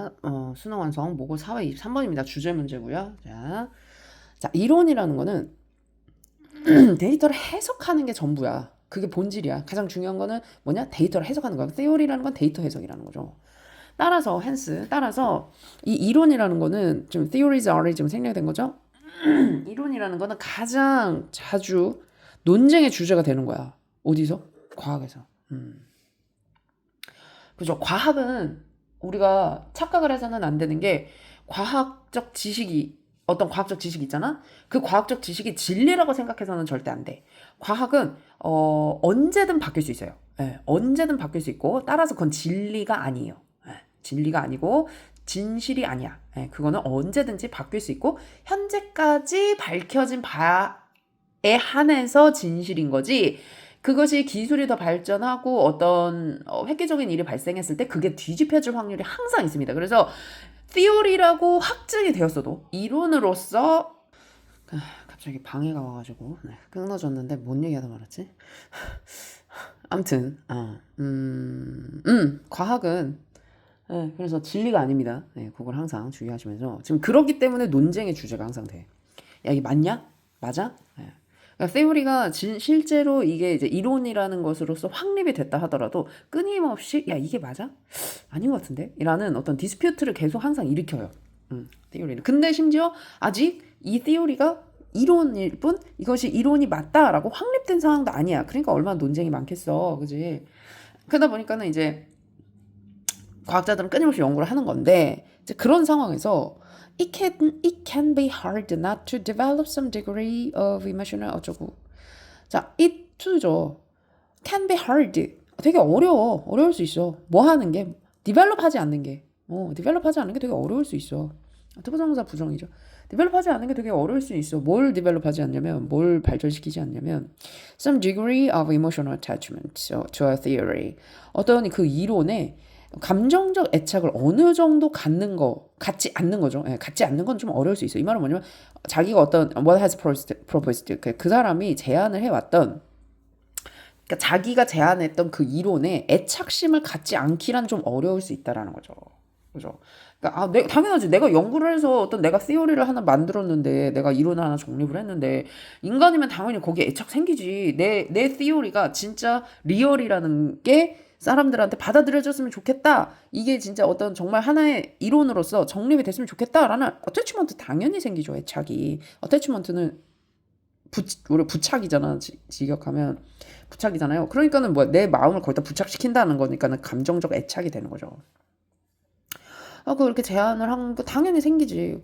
자, 수능 완성 모고 4회 23번입니다. 주제 문제고요. 자, 이론이라는 거는 데이터를 해석하는 게 전부야. 그게 본질이야. 가장 중요한 거는 뭐냐? 데이터를 해석하는 거야. theory라는 건 데이터 해석이라는 거죠. 따라서 이 이론이라는 거는 좀 theories are 좀 생략된 거죠. 이론이라는 거는 가장 자주 논쟁의 주제가 되는 거야. 어디서? 과학에서. 그죠? 과학은 우리가 착각을 해서는 안 되는 게 과학적 지식이 어떤 과학적 지식 있잖아? 그 과학적 지식이 진리라고 생각해서는 절대 안 돼. 과학은 언제든 바뀔 수 있어요. 예, 언제든 바뀔 수 있고 따라서 그건 진리가 아니에요. 예, 진리가 아니고 진실이 아니야. 예, 그거는 언제든지 바뀔 수 있고 현재까지 밝혀진 바에 한해서 진실인 거지. 그것이 기술이 더 발전하고 어떤 획기적인 일이 발생했을 때 그게 뒤집혀질 확률이 항상 있습니다. 그래서 theory라고 확증이 되었어도 이론으로서 갑자기 방해가 와가지고 끊어졌는데 뭔 얘기하다 말았지? 아무튼 과학은 그래서 진리가 아닙니다. 그걸 항상 주의하시면서 지금 그렇기 때문에 논쟁의 주제가 항상 돼. 야, 이게 맞냐? 맞아? 그러니까 theory가 실제로 이게 이제 이론이라는 것으로서 확립이 됐다 하더라도 끊임없이 야 이게 맞아? 아닌 것 같은데? 이라는 어떤 디스퓨트를 계속 항상 일으켜요. theory는. 근데 심지어 아직 이 theory가 이론일 뿐 이것이 이론이 맞다라고 확립된 상황도 아니야. 그러니까 얼마나 논쟁이 많겠어. 그지? 그러다 보니까는 이제 과학자들은 끊임없이 연구를 하는 건데 이제 그런 상황에서 it can be hard not to develop some degree of emotional 어쩌고. 자, it to죠. can be hard. 되게 어려울 수 있어. 뭐 하는 게 develop 하지 않는 게. develop 하지 않는 게 되게 어려울 수 있어. 투부정사 부정이죠. develop 하지 않는 게 되게 어려울 수 있어. 뭘 develop 하지 않냐면 뭘 발전시키지 않냐면 some degree of emotional attachment to a theory. 어떤 그 이론에 감정적 애착을 어느 정도 갖지 않는 거죠. 갖지 않는 건 좀 어려울 수 있어요. 이 말은 뭐냐면 자기가 어떤 what has proposed 그 사람이 제안을 해왔던 그러니까 자기가 제안했던 그 이론에 애착심을 갖지 않기란 좀 어려울 수 있다라는 거죠. 그죠? 그러니까 당연하지. 내가 연구를 해서 어떤 내가 theory를 하나 만들었는데 내가 이론을 하나 정립을 했는데 인간이면 당연히 거기에 애착 생기지. 내 theory가 진짜 리얼이라는 게 사람들한테 받아들여졌으면 좋겠다. 이게 진짜 어떤 정말 하나의 이론으로서 정립이 됐으면 좋겠다라는 어태치먼트 당연히 생기죠. 애착이. 어태치먼트는 우리 부착이잖아. 직역하면 부착이잖아요. 그러니까는 뭐 내 마음을 거기다 부착시킨다는 거니까는 감정적 애착이 되는 거죠. 그렇게 제안을 한 거 당연히 생기지.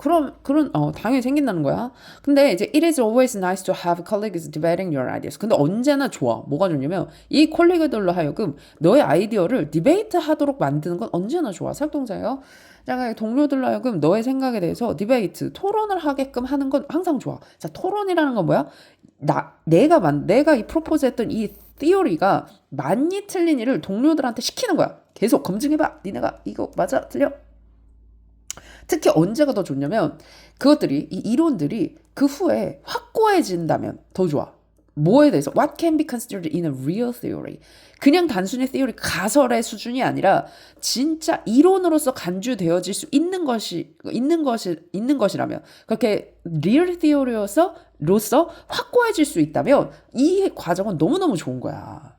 당연히 생긴다는 거야. 근데 이제 it is always nice to have colleagues debating your ideas. 근데 언제나 좋아. 뭐가 좋냐면 이 콜리그들로 하여금 너의 아이디어를 디베이트 하도록 만드는 건 언제나 좋아. 사역동사예요. 자, 동료들로 하여금 너의 생각에 대해서 디베이트, 토론을 하게끔 하는 건 항상 좋아. 자, 토론이라는 건 뭐야? 내가 이 프로포즈 했던 이 theory가 맞니 틀린 일을 동료들한테 시키는 거야. 계속 검증해봐. 니네가 이거 맞아? 틀려? 특히 언제가 더 좋냐면 이 이론들이 그 후에 확고해진다면 더 좋아. 뭐에 대해서? What can be considered in a real theory? 그냥 단순히 theory 가설의 수준이 아니라 진짜 이론으로서 간주되어질 수 있는 것이라면 그렇게 real theory로서 확고해질 수 있다면 이 과정은 너무너무 좋은 거야.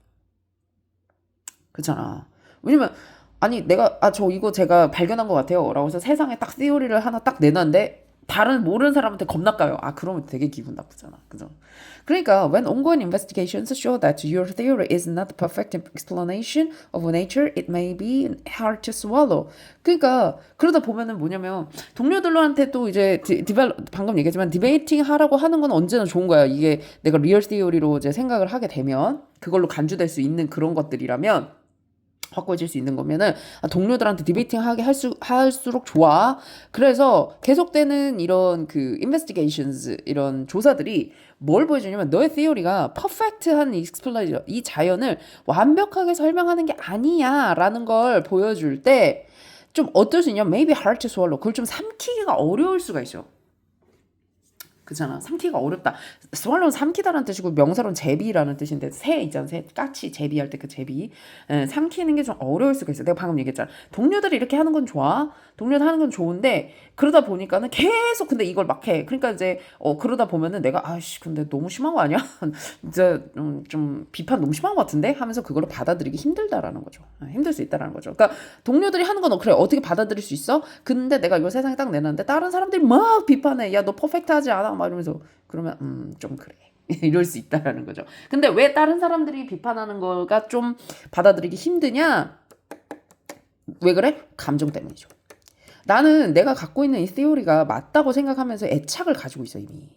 그렇잖아. 왜냐면 아니 내가 저 이거 제가 발견한 것 같아요 라고 해서 세상에 딱 theory를 하나 딱 내놨는데 다른 모르는 사람한테 겁나 까요. 그러면 되게 기분 나쁘잖아. 그죠? 그러니까 when ongoing investigations show that your theory is not the perfect explanation of nature, it may be hard to swallow. 그러니까 그러다 보면은 뭐냐면 동료들한테 또 이제 방금 얘기했지만 디베이팅 하라고 하는 건 언제나 좋은 거야. 이게 내가 리얼 theory로 이제 생각을 하게 되면 그걸로 간주될 수 있는 그런 것들이라면 확고해질 수 있는 거면은 동료들한테 디베이팅 하게 할수록 좋아. 그래서 계속되는 이런 그 investigations 이런 조사들이 뭘 보여주냐면 너의 theory가 perfect한 explanation 이 자연을 완벽하게 설명하는 게 아니야라는 걸 보여줄 때 좀 어떨 수 있냐? Maybe hard to swallow. 그걸 좀 삼키기가 어려울 수가 있어. 그렇잖아. 삼키기가 어렵다. swallow는 삼키다라는 뜻이고 명사로는 제비라는 뜻인데 새 있잖아. 새 까치 제비할 때 그 제비. 삼키는 게 좀 어려울 수가 있어. 내가 방금 얘기했잖아. 동료들이 이렇게 하는 건 좋아. 동료들 하는 건 좋은데 그러다 보니까는 계속 근데 이걸 막 해. 그러니까 이제 그러다 보면은 내가 아씨 근데 너무 심한 거 아니야? 이제 좀 비판 너무 심한 것 같은데 하면서 그걸 받아들이기 힘들다라는 거죠. 힘들 수 있다라는 거죠. 그러니까 동료들이 하는 건 그래 어떻게 받아들일 수 있어? 근데 내가 이걸 세상에 딱 내놨는데 다른 사람들이 막 비판해. 야 너 퍼펙트하지 않아? 막 이러면서 그러면 좀 그래. 이럴 수 있다라는 거죠. 근데 왜 다른 사람들이 비판하는 거가 좀 받아들이기 힘드냐? 왜 그래? 감정 때문이죠. 나는 내가 갖고 있는 이 theory가 맞다고 생각하면서 애착을 가지고 있어 이미.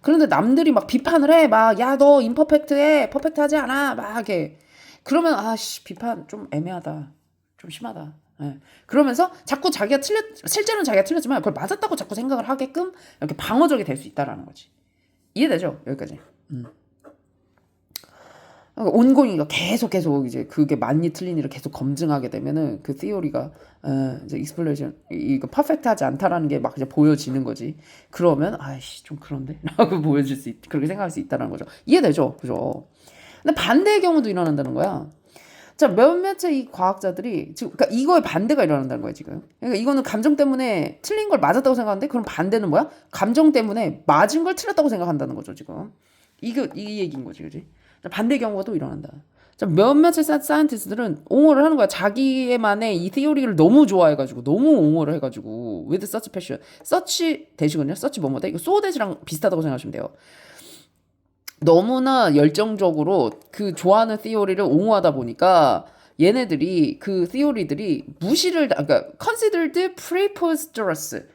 그런데 남들이 막 비판을 해. 막 야 너 임퍼펙트해. 퍼펙트하지 않아. 막 이렇게. 그러면 아씨 비판 좀 애매하다. 좀 심하다. 예. 그러면서 자꾸 실제로는 자기가 틀렸지만 그걸 맞았다고 자꾸 생각을 하게끔 이렇게 방어적이 될 수 있다라는 거지. 이해되죠? 여기까지. 온고잉이가 계속 이제 그게 맞니 틀리니를 계속 검증하게 되면은 그 theory가 이제 explanation 이거 퍼펙트하지 않다라는 게 막 이제 보여지는 거지. 그러면 아이씨 좀 그런데라고 보여질 수 그렇게 생각할 수 있다는 거죠. 이해되죠? 그죠? 근데 반대의 경우도 일어난다는 거야. 자, 몇몇의 이 과학자들이 지금 그러니까 이거의 반대가 일어난다는 거야, 지금. 그러니까 이거는 감정 때문에 틀린 걸 맞았다고 생각하는데 그럼 반대는 뭐야? 감정 때문에 맞은 걸 틀렸다고 생각한다는 거죠, 지금. 이 얘기인 거지, 그지? 자, 반대 경우가 또 일어난다. 자, 몇몇의 사이언티스트들은 옹호를 하는 거야. 자기만의 이 티오리를 너무 좋아해가지고 너무 옹호를 해가지고 with such passion. such 대시거든요. such 뭐뭐다. 이거 so that이랑 비슷하다고 생각하시면 돼요. 너무나 열정적으로 그 좋아하는 티오리를 옹호하다 보니까 얘네들이 그 티오리들이 그러니까 considered preposterous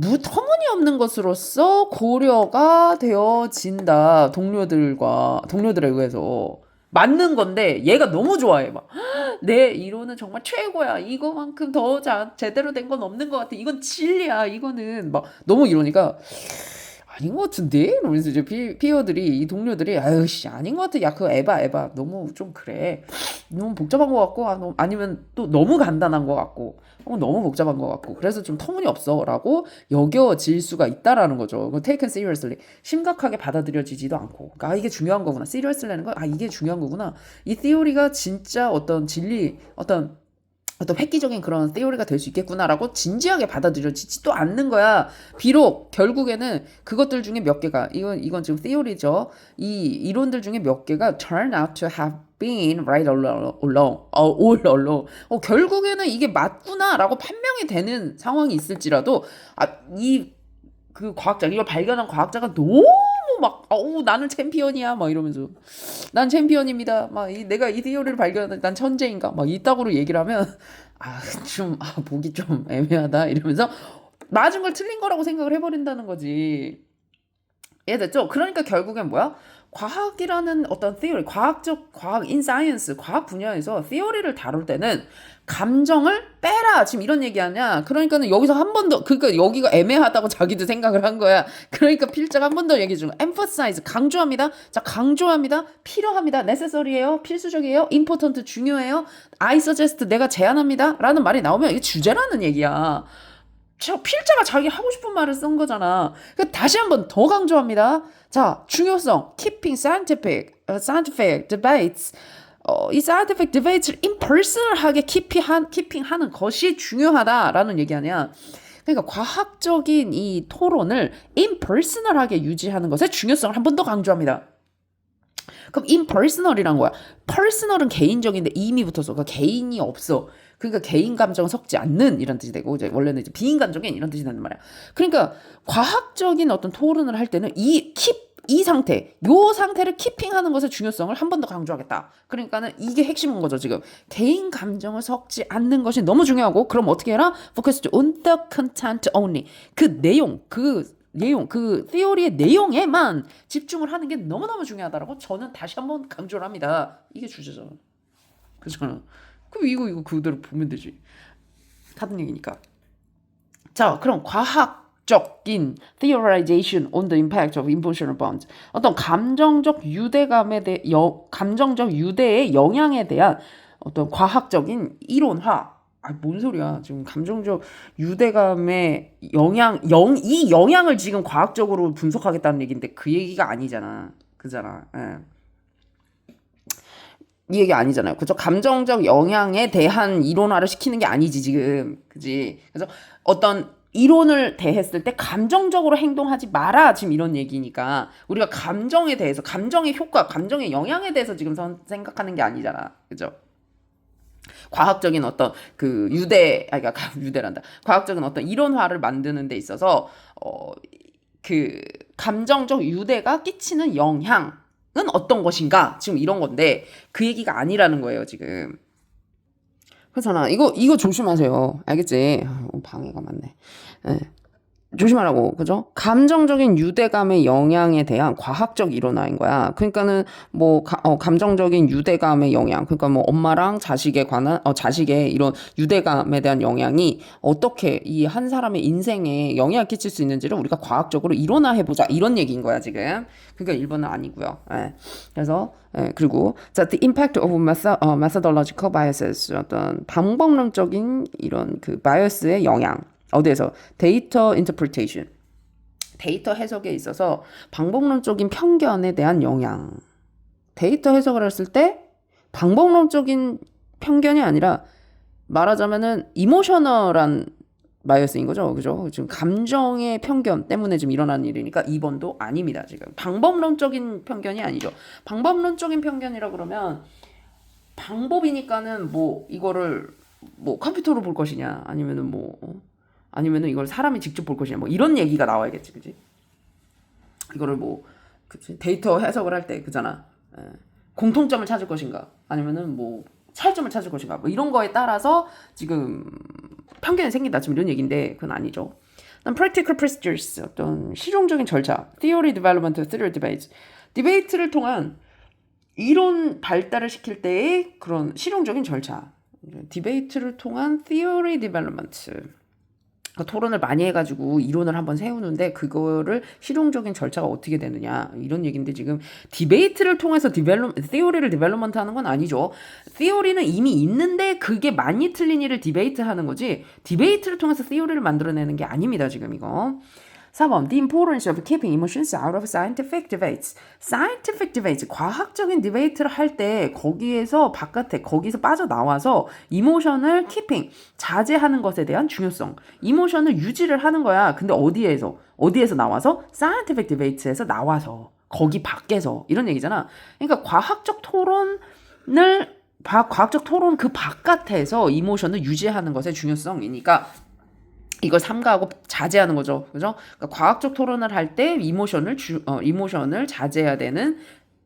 터무니없는 것으로서 고려가 되어진다. 동료들에 의해서 맞는 건데 얘가 너무 좋아해 막 내 이론은 정말 최고야. 이거만큼 더 제대로 된 건 없는 것 같아. 이건 진리야. 이거는 막 너무 이러니까 아닌 것 같은데? 이러면서 이제 이 동료들이 아유씨 아닌 것 같아. 야 그거 에바 너무 좀 그래. 너무 복잡한 것 같고 아니면 또 너무 간단한 것 같고 너무 복잡한 것 같고 그래서 좀 터무니없어 라고 여겨질 수가 있다라는 거죠. taken seriously 심각하게 받아들여지지도 않고 그러니까 이게 중요한 거구나. seriously라는 건 이게 중요한 거구나. 이 theory가 진짜 어떤 진리 어떤 획기적인 그런 theory가 될 수 있겠구나라고 진지하게 받아들여지지도 않는 거야. 비록 결국에는 그것들 중에 몇 개가 이건 지금 theory죠. 이 이론들 중에 몇 개가 turn out to have been right all along. 결국에는 이게 맞구나라고 판명이 되는 상황이 있을지라도 그 과학자 이걸 발견한 과학자가 너무 막 나는 챔피언이야 막 이러면서 난 챔피언입니다 막 내가 이 티오리를 발견한 난 천재인가 막 이따구로 얘기를 하면 보기 좀 애매하다 이러면서 맞은 걸 틀린 거라고 생각을 해버린다는 거지. 이해됐죠? 그러니까 결국엔 뭐야? 과학이라는 어떤 theory, 과학 in science, 과학 분야에서 theory를 다룰 때는 감정을 빼라. 지금 이런 얘기 하냐? 그러니까는 여기서 한 번 더, 그러니까 여기가 애매하다고 자기도 생각을 한 거야. 그러니까 필자가 한 번 더 얘기 중, emphasize, 강조합니다. 자, 강조합니다. 필요합니다. necessary예요. 필수적이에요. important, 중요해요. I suggest, 내가 제안합니다. 라는 말이 나오면 이게 주제라는 얘기야. 필자가 자기 하고 싶은 말을 쓴 거잖아. 다시 한번 더 강조합니다. 자, 중요성, keeping scientific debates. 이 scientific debates를 impersonal하게 keeping하는 것이 중요하다라는 얘기 아니야. 그러니까 과학적인 이 토론을 impersonal하게 유지하는 것의 중요성을 한 번 더 강조합니다. 그럼 impersonal이란 거야. personal은 개인적인데 이미 붙어서 그러니까 개인이 없어. 그러니까 개인 감정 섞지 않는 이런 뜻이 되고 이제 원래는 이제 비인간적인 이런 뜻이 되는 말이야. 그러니까 과학적인 어떤 토론을 할 때는 이 상태를 키핑하는 것의 중요성을 한 번 더 강조하겠다. 그러니까는 이게 핵심인 거죠, 지금. 개인 감정을 섞지 않는 것이 너무 중요하고, 그럼 어떻게 해라? Focus on the content only. 그 theory의 내용에만 집중을 하는 게 너무너무 중요하다라고 저는 다시 한번 강조를 합니다. 이게 주제잖아. 그렇잖아. 그럼 이거 그대로 보면 되지. 같은 얘기니까. 자, 그럼 과학적인 theorization on the impact of emotional bonds. 어떤 감정적 유대의 영향에 대한 어떤 과학적인 이론화. 뭔 소리야. 지금 감정적 유대감의 이 영향을 지금 과학적으로 분석하겠다는 얘기인데 그 얘기가 아니잖아. 그잖아. 예. 이 얘기 아니잖아요. 그죠? 감정적 영향에 대한 이론화를 시키는 게 아니지, 지금. 그지? 그래서 어떤 이론을 대했을 때 감정적으로 행동하지 마라. 지금 이런 얘기니까. 우리가 감정에 대해서, 감정의 효과, 감정의 영향에 대해서 지금 생각하는 게 아니잖아. 그죠? 과학적인 어떤 그 그러니까 유대란다. 과학적인 어떤 이론화를 만드는 데 있어서, 그 감정적 유대가 끼치는 영향, 은 어떤 것인가? 지금 이런 건데 그 얘기가 아니라는 거예요, 지금. 그렇잖아. 이거 조심하세요. 알겠지? 방해가 많네. 예. 조심하라고, 그죠? 감정적인 유대감의 영향에 대한 과학적 이론화인 거야. 그러니까는 뭐 감정적인 유대감의 영향, 그러니까 뭐 엄마랑 자식에 관한 자식의 이런 유대감에 대한 영향이 어떻게 이 한 사람의 인생에 영향을 끼칠 수 있는지를 우리가 과학적으로 이론화해 보자, 이런 얘기인 거야 지금. 그러니까 1번은 아니고요. 예. 그래서 그리고 자, the impact of methodological biases, 어떤 방법론적인 이런 그 바이어스의 영향. 어디에서? 데이터 인터프리테이션. 데이터 해석에 있어서 방법론적인 편견에 대한 영향. 데이터 해석을 했을 때 방법론적인 편견이 아니라 말하자면은 이모셔널한 바이어스인 거죠. 그죠? 지금 감정의 편견 때문에 지금 일어나는 일이니까 2번도 아닙니다. 지금 방법론적인 편견이 아니죠. 방법론적인 편견이라 그러면 방법이니까는 뭐 이거를 뭐 컴퓨터로 볼 것이냐, 아니면은 이걸 사람이 직접 볼 것이냐, 뭐 이런 얘기가 나와야겠지, 그지? 이거를 뭐 그치? 데이터 해석을 할 때 그잖아. 공통점을 찾을 것인가, 아니면은 뭐 차이점을 찾을 것인가, 뭐 이런 거에 따라서 지금 편견이 생긴다, 지금 이런 얘기인데 그건 아니죠. practical procedures, 어떤 실용적인 절차, theory development, theory debates, 디베이트를 통한 이론 발달을 시킬 때의 그런 실용적인 절차, 디베이트를 통한 theory development. 토론을 많이 해가지고 이론을 한번 세우는데 그거를 실용적인 절차가 어떻게 되느냐, 이런 얘기인데 지금 디베이트를 통해서 티어리를 디벨롭먼트 하는 건 아니죠. 티어리는 이미 있는데 그게 많이 틀린 일을 디베이트 하는 거지, 디베이트를 통해서 티어리를 만들어내는 게 아닙니다, 지금 이거. 4번 The importance of keeping emotions out of scientific debates. scientific debates, 과학적인 디베이트를 할 때 거기서 빠져나와서 이모션을 keeping, 자제하는 것에 대한 중요성, 이모션을 유지를 하는 거야. 근데 어디에서 나와서? scientific debates에서 나와서, 거기 밖에서, 이런 얘기잖아. 그러니까 과학적 토론 그 바깥에서 이모션을 유지하는 것의 중요성이니까 이걸 삼가하고 자제하는 거죠. 그죠? 그러니까 과학적 토론을 할 때 이모션을 자제해야 되는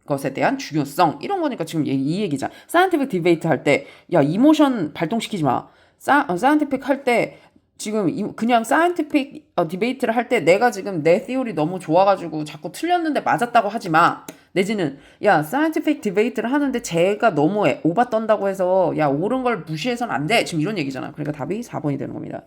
것에 대한 중요성, 이런 거니까 지금 이 얘기잖아. 사이언티픽 디베이트 할 때 야, 이모션 발동시키지 마. 사이언티픽 할 때 지금 그냥 사이언티픽 디베이트를 할 때 내가 지금 내 티오리 너무 좋아가지고 자꾸 틀렸는데 맞았다고 하지 마. 내지는 야, 사이언티픽 디베이트를 하는데 쟤가 너무 오바 떤다고 해서 야, 옳은 걸 무시해서는 안 돼. 지금 이런 얘기잖아. 그러니까 답이 4번이 되는 겁니다.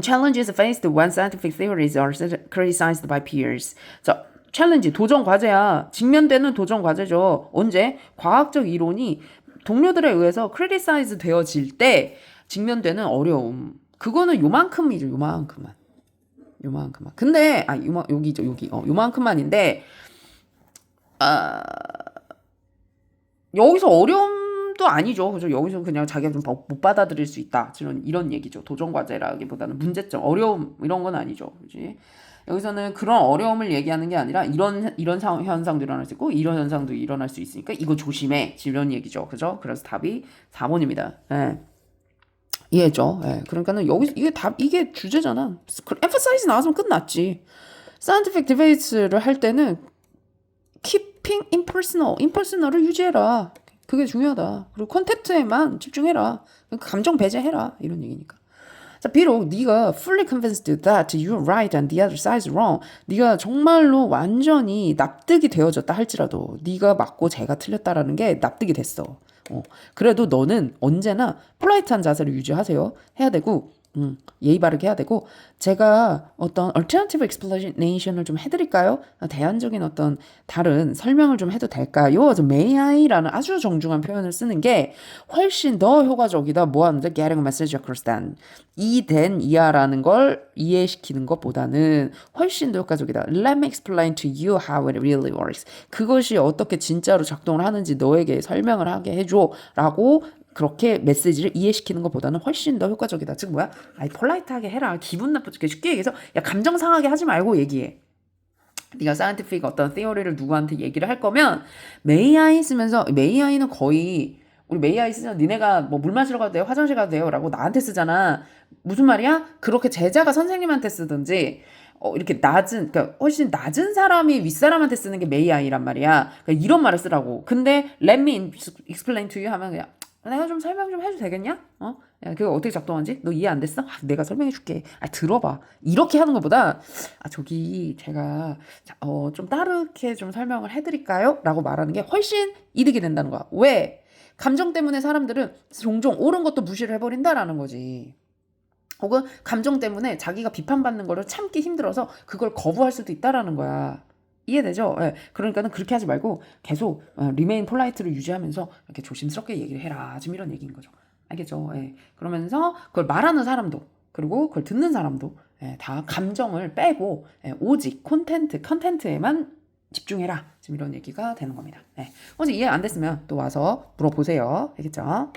Challenges faced when scientific theories are criticized by peers. 자, 챌린지, 도전 과제야. 직면되는 도전 과제죠. 언제? 과학적 이론이 동료들에 의해서 criticize 되어질 때 직면되는 어려움. 그거는 요만큼이죠. 요만큼만. 근데 여기죠. 요만큼만인데 여기서 어려움도 아니죠. 그죠? 여기서 그냥 자기가 좀 못 받아들일 수 있다, 이런 얘기죠. 도전 과제라기보다는 문제점, 어려움, 이런 건 아니죠. 그지? 여기서는 그런 어려움을 얘기하는 게 아니라 이런 현상도 일어날 수 있고 이런 현상도 일어날 수 있으니까 이거 조심해, 이런 얘기죠. 그죠? 그래서 답이 4번입니다. 네. 이해했죠? 네. 그러니까는 여기서 이게 주제잖아. emphasize 나왔으면 끝났지. scientific debates를 할 때는 keeping impersonal을 유지해라. 그게 중요하다. 그리고 콘텐츠에만 집중해라. 감정 배제해라, 이런 얘기니까. 자, 비록 네가 fully convinced that you're right and the other side is wrong, 네가 정말로 완전히 납득이 되어졌다 할지라도, 네가 맞고 제가 틀렸다라는 게 납득이 됐어. 그래도 너는 언제나 폴라이트한 자세를 유지해야 되고, 예의 바르게 해야 되고 제가 어떤 alternative explanation을 좀 해드릴까요? 대안적인 어떤 다른 설명을 좀 해도 될까요? may I라는 아주 정중한 표현을 쓰는 게 훨씬 더 효과적이다. 뭐 하는데 getting a message across than 이야라는 걸 이해시키는 것보다는 훨씬 더 효과적이다. Let me explain to you how it really works. 그것이 어떻게 진짜로 작동을 하는지 너에게 설명을 하게 해줘 라고 그렇게 메시지를 이해시키는 것보다는 훨씬 더 효과적이다. 즉 뭐야? 아이 폴라이트하게 해라. 기분 나쁘게 쉽게 얘기해서 야 감정 상하게 하지 말고 얘기해. 네가 사이언티픽 어떤 theory를 누구한테 얘기를 할 거면 may I 쓰면서 may I는 거의 우리 may I 쓰잖아. 니네가 뭐 물 마시러 가도 돼요? 화장실 가도 돼요? 라고 나한테 쓰잖아. 무슨 말이야? 그렇게 제자가 선생님한테 쓰든지 이렇게 낮은, 그러니까 훨씬 낮은 사람이 윗사람한테 쓰는 게 may I란 말이야. 그러니까 이런 말을 쓰라고. 근데 let me explain to you 하면 그냥 내가 좀 설명 좀 해도 되겠냐? 야, 그거 어떻게 작동하는지? 너 이해 안 됐어? 내가 설명해 줄게. 들어봐. 이렇게 하는 것보다, 저기, 제가, 좀 다르게 좀 설명을 해드릴까요? 라고 말하는 게 훨씬 이득이 된다는 거야. 왜? 감정 때문에 사람들은 종종 옳은 것도 무시를 해버린다라는 거지. 혹은 감정 때문에 자기가 비판받는 거를 참기 힘들어서 그걸 거부할 수도 있다라는 거야. 이해되죠? 예. 그러니까는 그렇게 하지 말고 계속 remain polite를 유지하면서 이렇게 조심스럽게 얘기를 해라. 지금 이런 얘기인 거죠. 알겠죠? 예. 그러면서 그걸 말하는 사람도 그리고 그걸 듣는 사람도 다 감정을 빼고 오직 컨텐트에만 집중해라. 지금 이런 얘기가 되는 겁니다. 혹시 이해 안 됐으면 또 와서 물어보세요. 알겠죠?